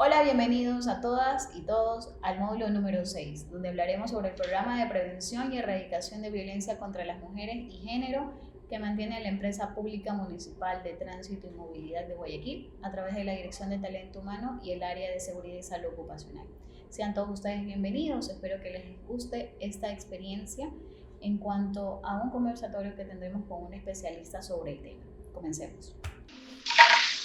Hola, bienvenidos a todas y todos al módulo número 6, donde hablaremos sobre el programa de prevención y erradicación de violencia contra las mujeres y género que mantiene la empresa pública municipal de tránsito y movilidad de Guayaquil a través de la Dirección de Talento Humano y el área de seguridad y salud ocupacional. Sean todos ustedes bienvenidos, espero que les guste esta experiencia en cuanto a un conversatorio que tendremos con un especialista sobre el tema. Comencemos.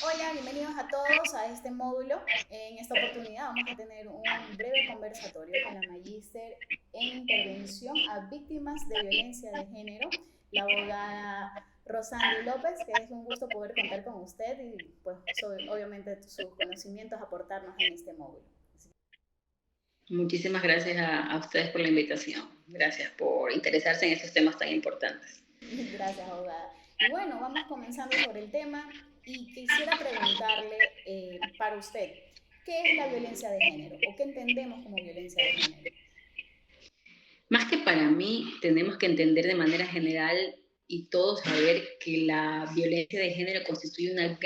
Hola, bienvenidos a todos a este módulo. En esta oportunidad vamos a tener un breve conversatorio con la magíster en intervención a víctimas de violencia de género, la abogada Rosandi López, que es un gusto poder contar con usted y pues obviamente sus conocimientos aportarnos en este módulo. Muchísimas gracias a ustedes por la invitación. Gracias por interesarse en estos temas tan importantes. Gracias, abogada. Y bueno, vamos comenzando sobre el tema y quisiera preguntarle para usted, ¿qué es la violencia de género o qué entendemos como violencia de género? Más que para mí, tenemos que entender de manera general y todos saber que la violencia de género constituye una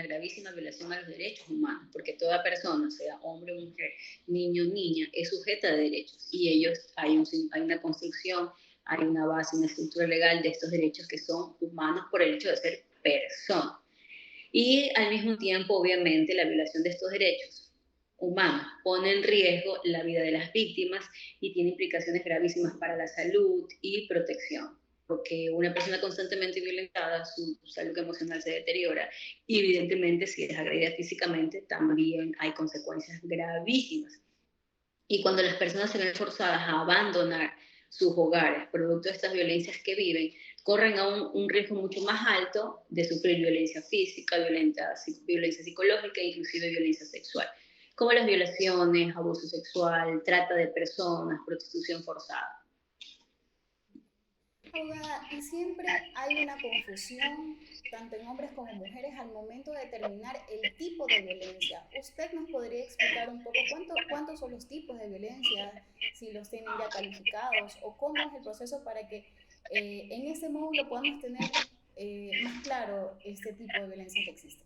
gravísima violación a los derechos humanos, porque toda persona, sea hombre o mujer, niño o niña, es sujeta de derechos y hay una construcción, hay una base, una estructura legal de estos derechos que son humanos por el hecho de ser personas. Y al mismo tiempo, obviamente, la violación de estos derechos humanos pone en riesgo la vida de las víctimas y tiene implicaciones gravísimas para la salud y protección, porque una persona constantemente violentada, su salud emocional se deteriora y evidentemente si es agredida físicamente también hay consecuencias gravísimas. Y cuando las personas se ven forzadas a abandonar sus hogares producto de estas violencias que viven, corren a un riesgo mucho más alto de sufrir violencia física, violencia psicológica e inclusive violencia sexual, como las violaciones, abuso sexual, trata de personas, prostitución forzada. Abogada, y siempre hay una confusión, tanto en hombres como mujeres, al momento de determinar el tipo de violencia. ¿Usted nos podría explicar un poco cuántos son los tipos de violencia, si los tienen ya calificados, o cómo es el proceso para que en este módulo podamos tener más claro este tipo de violencia que existe?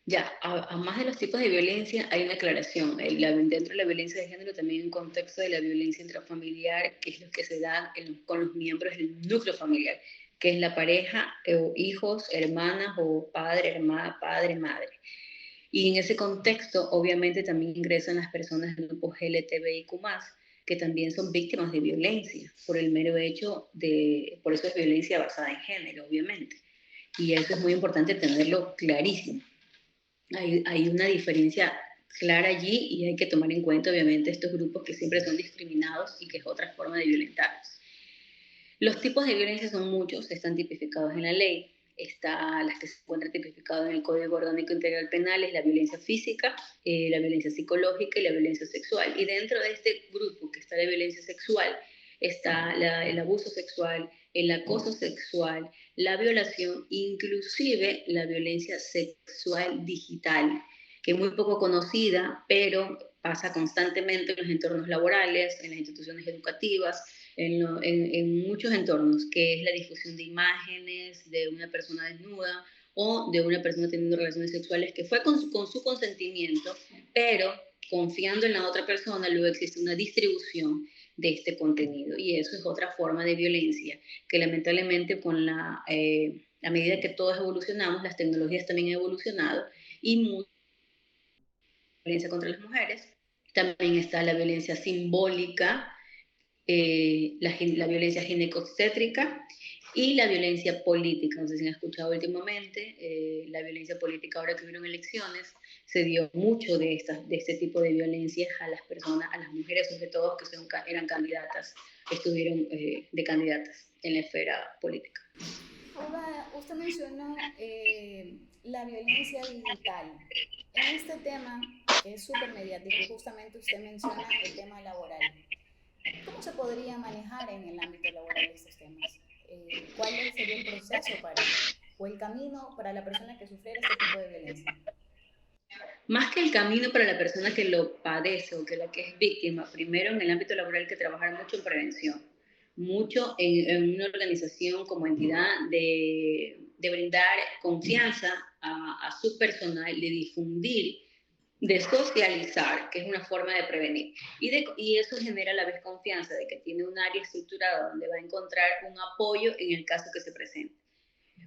Ya, a más de los tipos de violencia hay una aclaración. Dentro de la violencia de género también hay un contexto de la violencia intrafamiliar, que es lo que se da con los miembros del núcleo familiar, que es la pareja, o hijos, hermanas o padre, hermana, padre, madre. Y en ese contexto, obviamente, también ingresan las personas del grupo LGTBIQ+, que también son víctimas de violencia, por el mero hecho por eso es violencia basada en género, obviamente. Y eso es muy importante tenerlo clarísimo. Hay una diferencia clara allí y hay que tomar en cuenta, obviamente, estos grupos que siempre son discriminados y que es otra forma de violentarlos. Los tipos de violencia son muchos, están tipificados en la ley. Está las que se encuentran tipificadas en el Código Orgánico Integral Penal, es la violencia física, la violencia psicológica y la violencia sexual. Y dentro de este grupo que está la violencia sexual, está el abuso sexual, el acoso sexual, la violación, inclusive la violencia sexual digital, que es muy poco conocida, pero pasa constantemente en los entornos laborales, en las instituciones educativas, en muchos entornos, que es la difusión de imágenes de una persona desnuda o de una persona teniendo relaciones sexuales que fue con su consentimiento, pero confiando en la otra persona, luego existe una distribución de este contenido. Y eso es otra forma de violencia que lamentablemente a medida que todos evolucionamos, las tecnologías también han evolucionado y mucha violencia contra las mujeres. También está la violencia simbólica, la violencia ginecobstétrica y la violencia política. No sé si han escuchado últimamente, la violencia política ahora que hubieron elecciones, se dio mucho de este tipo de violencias a las personas, a las mujeres sobre todo, que eran candidatas, estuvieron de candidatas en la esfera política. Abogada, usted mencionó la violencia digital. En este tema, que es súper mediático, y justamente usted menciona el tema laboral. ¿Cómo se podría manejar en el ámbito laboral estos temas? ¿Cuál sería el proceso o el camino para la persona que sufriera este tipo de violencia? Más que el camino para la persona que lo padece o que la que es víctima, primero en el ámbito laboral hay que trabajar mucho en prevención, mucho en una organización como entidad de brindar confianza a su personal, de difundir de socializar, que es una forma de prevenir. Y eso genera a la vez confianza de que tiene un área estructurada donde va a encontrar un apoyo en el caso que se presente.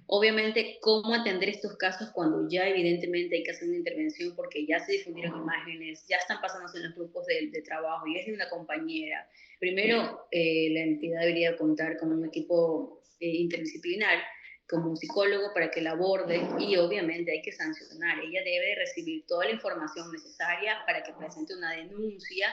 Obviamente, cómo atender estos casos cuando ya evidentemente hay que hacer una intervención porque ya se difundieron imágenes, ya están pasándose en los grupos de trabajo y es de una compañera. Primero, la entidad debería contar con un equipo interdisciplinar, como un psicólogo para que la aborde y obviamente hay que sancionar. Ella debe recibir toda la información necesaria para que presente una denuncia,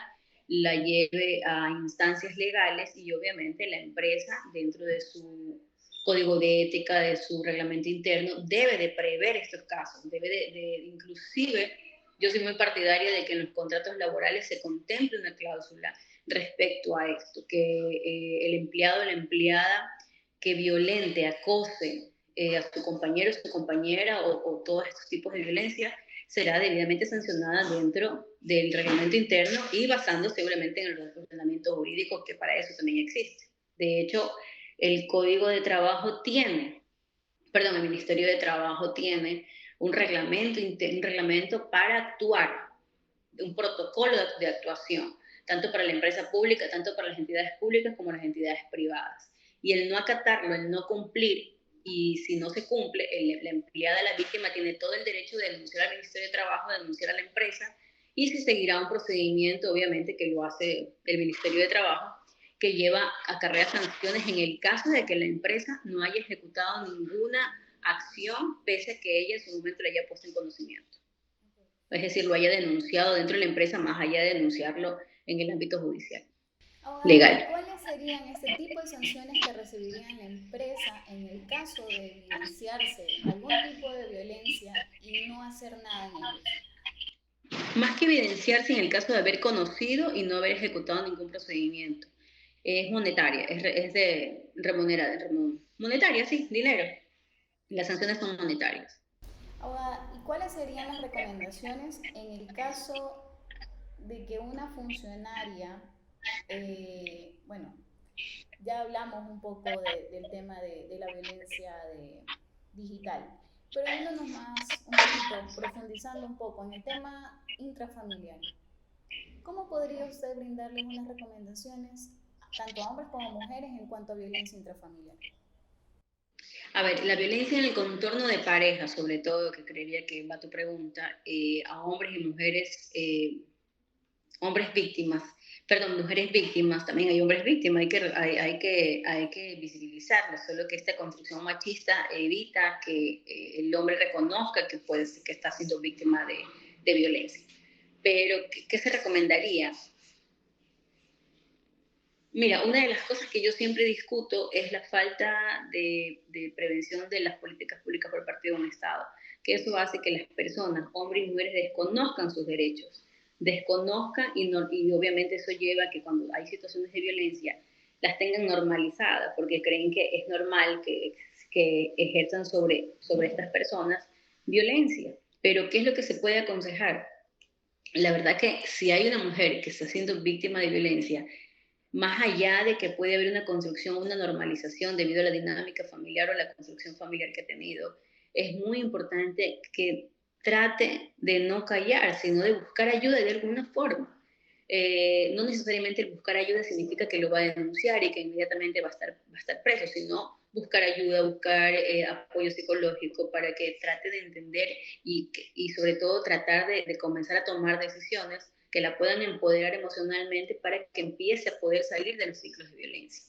la lleve a instancias legales y obviamente la empresa dentro de su código de ética, de su reglamento interno, debe de prever estos casos, debe inclusive, yo soy muy partidaria de que en los contratos laborales se contemple una cláusula respecto a esto, que el empleado o la empleada que violente, acose a su compañero, su compañera o todos estos tipos de violencia será debidamente sancionada dentro del reglamento interno y basándose seguramente en el ordenamiento jurídico que para eso también existe. De hecho, el Código de Trabajo tiene, perdón, el Ministerio de Trabajo tiene un reglamento para actuar, un protocolo de actuación, tanto para la empresa pública, tanto para las entidades públicas como las entidades privadas. Y el no acatarlo, el no cumplir, y si no se cumple, la empleada, la víctima, tiene todo el derecho de denunciar al Ministerio de Trabajo, de denunciar a la empresa, y se seguirá un procedimiento, obviamente, que lo hace el Ministerio de Trabajo, que lleva a cargar sanciones en el caso de que la empresa no haya ejecutado ninguna acción, pese a que ella en su momento le haya puesto en conocimiento. Es decir, lo haya denunciado dentro de la empresa, más allá de denunciarlo en el ámbito judicial, Abogada, ¿y legal. cuáles serían este tipo de sanciones que recibiría la empresa en el caso de evidenciarse algún tipo de violencia y no hacer nada en ellos? Más que evidenciarse en el caso de haber conocido y no haber ejecutado ningún procedimiento. Es monetaria, es de remunerada, monetaria, sí, dinero. Las sanciones son monetarias. Abogada, ¿y cuáles serían las recomendaciones en el caso de que una funcionaria, bueno, ya hablamos un poco del tema de la violencia digital, pero yéndonos más un poquito, profundizando un poco en el tema intrafamiliar, ¿cómo podría usted brindarles unas recomendaciones tanto a hombres como a mujeres en cuanto a violencia intrafamiliar? A ver, la violencia en el contorno de pareja, sobre todo, que creería que va tu pregunta, a hombres y mujeres, hombres víctimas, perdón, mujeres víctimas, también hay hombres víctimas, hay que visibilizarlo, solo que esta construcción machista evita que el hombre reconozca que, puede, que está siendo víctima de violencia. Pero, ¿qué se recomendaría? Mira, una de las cosas que yo siempre discuto es la falta de prevención de las políticas públicas por parte de un Estado, que eso hace que las personas, hombres y mujeres, desconozcan sus derechos, desconozcan y obviamente eso lleva a que cuando hay situaciones de violencia las tengan normalizadas, porque creen que es normal que ejerzan sobre estas personas violencia. Pero, ¿qué es lo que se puede aconsejar? La verdad que si hay una mujer que está siendo víctima de violencia, más allá de que puede haber una construcción, una normalización debido a la dinámica familiar o la construcción familiar que ha tenido, es muy importante que trate de no callar, sino de buscar ayuda de alguna forma. No necesariamente el buscar ayuda significa que lo va a denunciar y que inmediatamente va a estar preso, sino buscar ayuda, buscar apoyo psicológico para que trate de entender y sobre todo tratar de comenzar a tomar decisiones que la puedan empoderar emocionalmente para que empiece a poder salir de los ciclos de violencia.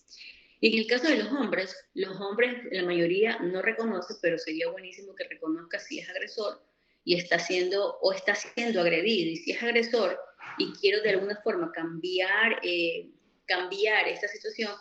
Y en el caso de los hombres, la mayoría no reconoce, pero sería buenísimo que reconozca si es agresor y está siendo agredido. Y si es agresor y quiero de alguna forma cambiar esta situación,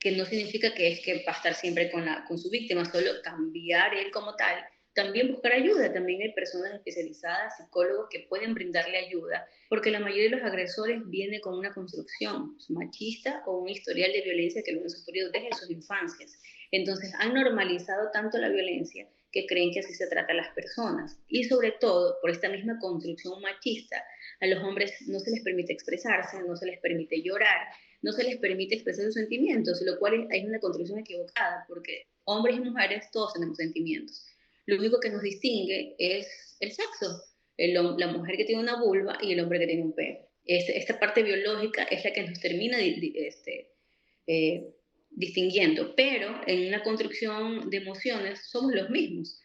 que no significa que es que va a estar siempre con su víctima, solo cambiar él como tal, también buscar ayuda. También hay personas especializadas, psicólogos que pueden brindarle ayuda, porque la mayoría de los agresores viene con una construcción machista o un historial de violencia que lo han sufrido desde sus infancias. Entonces han normalizado tanto la violencia que creen que así se trata a las personas. Y sobre todo, por esta misma construcción machista, a los hombres no se les permite expresarse, no se les permite llorar, no se les permite expresar sus sentimientos, lo cual es una construcción equivocada, porque hombres y mujeres todos tenemos sentimientos. Lo único que nos distingue es el sexo. la mujer que tiene una vulva y el hombre que tiene un pene. Esta parte biológica es la que nos termina eh, distinguiendo, pero en una construcción de emociones somos los mismos.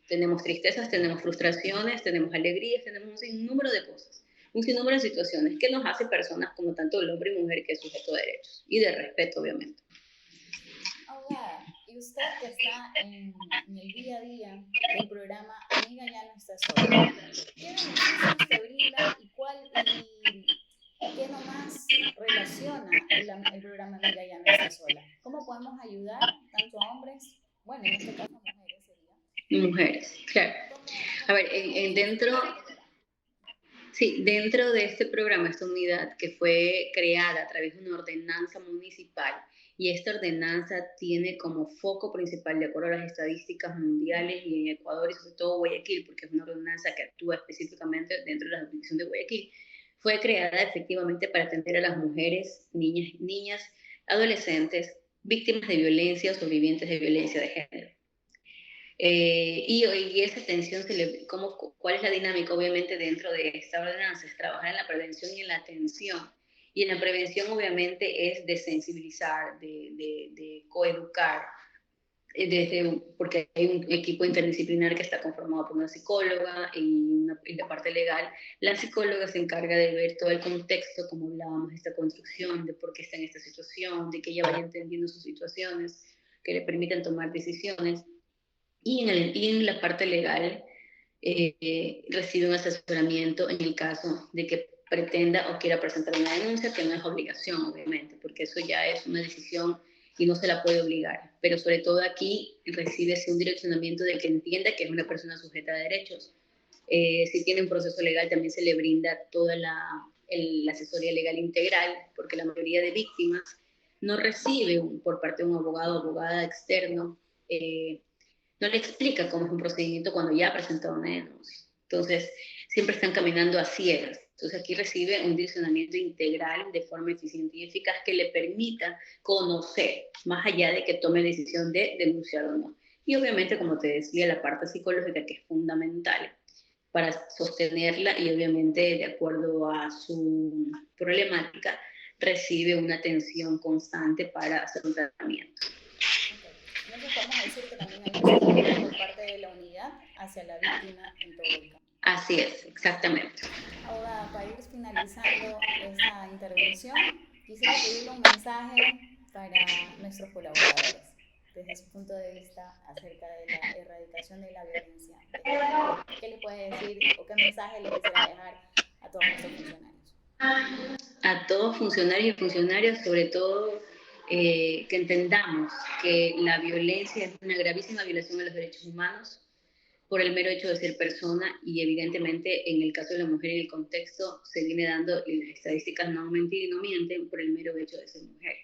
Tenemos tristezas, tenemos frustraciones, tenemos alegrías, tenemos un sinnúmero de cosas, un sinnúmero de situaciones que nos hace personas como tanto el hombre y mujer que es sujeto de derechos y de respeto, obviamente. Abogada, y usted que está en el día a día del programa Amiga ya no está sola, ¿qué beneficios te brinda y qué nomás relaciona el programa Amiga ya no está sola? ¿Cómo podemos ayudar tanto a hombres, bueno, en este caso a mujeres sería? Mujeres, claro. A ver, sí, dentro de este programa, esta unidad que fue creada a través de una ordenanza municipal, y esta ordenanza tiene como foco principal, de acuerdo a las estadísticas mundiales y en Ecuador y sobre todo Guayaquil, porque es una ordenanza que actúa específicamente dentro de la jurisdicción de Guayaquil, fue creada efectivamente para atender a las mujeres, niñas, adolescentes, víctimas de violencia o sobrevivientes de violencia de género. Y esa atención, ¿cuál es la dinámica? Obviamente dentro de esta ordenanza es trabajar en la prevención y en la atención. Y en la prevención obviamente es de sensibilizar, de coeducar, porque hay un equipo interdisciplinar que está conformado por una psicóloga y la parte legal. La psicóloga se encarga de ver todo el contexto, como hablábamos, de esta construcción, de por qué está en esta situación, de que ella vaya entendiendo sus situaciones, que le permitan tomar decisiones. Y en la parte legal recibe un asesoramiento en el caso de que pretenda o quiera presentar una denuncia, que no es obligación, obviamente, porque eso ya es una decisión y no se la puede obligar. Pero sobre todo aquí recibe un direccionamiento de que entienda que es una persona sujeta a derechos. Si tiene un proceso legal, también se le brinda toda la asesoría legal integral, porque la mayoría de víctimas no recibe por parte de un abogado o abogada externo no le explica cómo es un procedimiento cuando ya ha presentado una denuncia. Entonces, siempre están caminando a ciegas. Entonces, aquí recibe un direccionamiento integral de forma eficiente y eficaz que le permita conocer, más allá de que tome decisión de denunciar o no. Y obviamente, como te decía, la parte psicológica que es fundamental para sostenerla y obviamente de acuerdo a su problemática recibe una atención constante para hacer un tratamiento. Entonces podemos decir que también hay un seguimiento por parte de la unidad hacia la víctima en todo el campo. Así es, exactamente. Ahora, para ir finalizando esta intervención, quisiera pedirle un mensaje para nuestros colaboradores, desde su punto de vista acerca de la erradicación de la violencia de género. ¿Qué le puede decir o qué mensaje le quisiera dejar a todos nuestros funcionarios? A todos funcionarios y funcionarias, sobre todo que entendamos que la violencia es una gravísima violación a los derechos humanos por el mero hecho de ser persona y evidentemente en el caso de la mujer y el contexto se viene dando y las estadísticas no aumentan y no mienten por el mero hecho de ser mujer.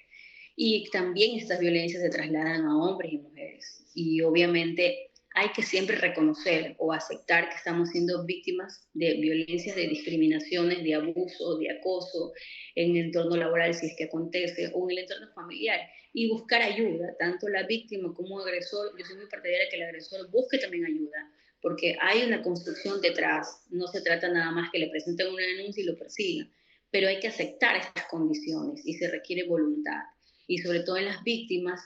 Y también estas violencias se trasladan a hombres y mujeres y obviamente hay que siempre reconocer o aceptar que estamos siendo víctimas de violencias, de discriminaciones, de abuso, de acoso en el entorno laboral si es que acontece o en el entorno familiar y buscar ayuda, tanto la víctima como el agresor. Yo soy muy partidaria de que el agresor busque también ayuda porque hay una construcción detrás, no se trata nada más que le presenten una denuncia y lo persigan, pero hay que aceptar estas condiciones y se requiere voluntad. Y sobre todo en las víctimas,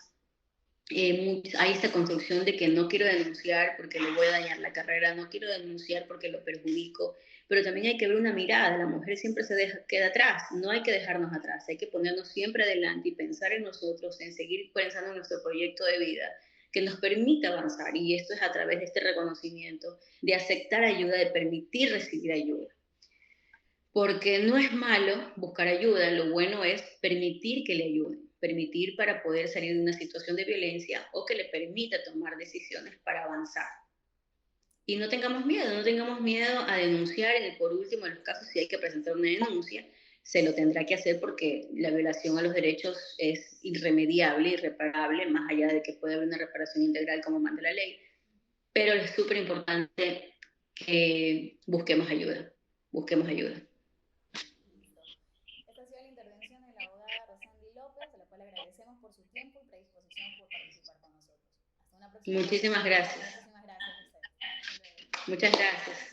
hay esta construcción de que no quiero denunciar porque le voy a dañar la carrera, no quiero denunciar porque lo perjudico, pero también hay que ver una mirada, la mujer siempre queda atrás, no hay que dejarnos atrás, hay que ponernos siempre adelante y pensar en nosotros, en seguir pensando en nuestro proyecto de vida que nos permita avanzar, y esto es a través de este reconocimiento, de aceptar ayuda, de permitir recibir ayuda. Porque no es malo buscar ayuda, lo bueno es permitir que le ayuden, permitir para poder salir de una situación de violencia o que le permita tomar decisiones para avanzar. Y no tengamos miedo a denunciar. Por último, en los casos si hay que presentar una denuncia, se lo tendrá que hacer porque la violación a los derechos es irremediable, irreparable, más allá de que pueda haber una reparación integral como manda la ley. Pero es súper importante que busquemos ayuda, busquemos ayuda. López, a la cual agradecemos por su tiempo y predisposición por participar con nosotros. Hasta una próxima. Muchísimas gracias. Muchísimas gracias a ustedes. Muchas gracias.